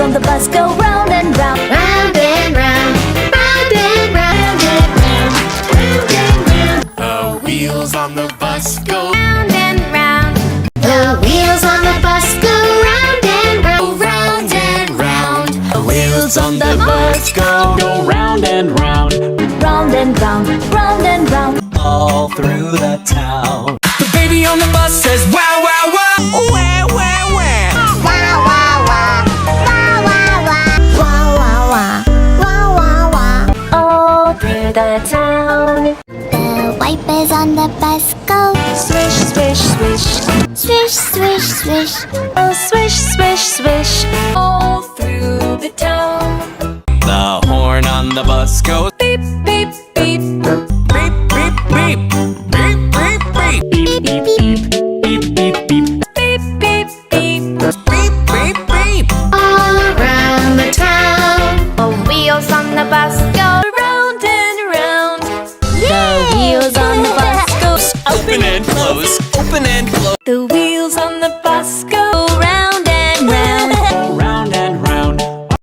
on the bus go round and round. Round and round, round and round and round, round and round. The wheels on the bus go Round and round. The wheels on the bus go round and round, round and round. The wheels on the bus go round and round, Round and round, round and round. all through the town. The baby on the bus says wow, wow, wow. Wah, wah, wah. Wah wah wah, wah wah wah, wah wah wah, wah wah wah. All through the town. The wipers on the bus go Swish, swish, swish. swish, swish, swish. Oh, swish, swish, swish. All through the town. The horn on the bus goes Beep, beep, beep. beep, beep, beep, beep, beep, beep, beep, beep, beep, beep, beep, Beep, beep, beep. beep, beep, beep. All around the town. The wheels on the bus go round and round. The wheels on the bus go Open and close, open and close.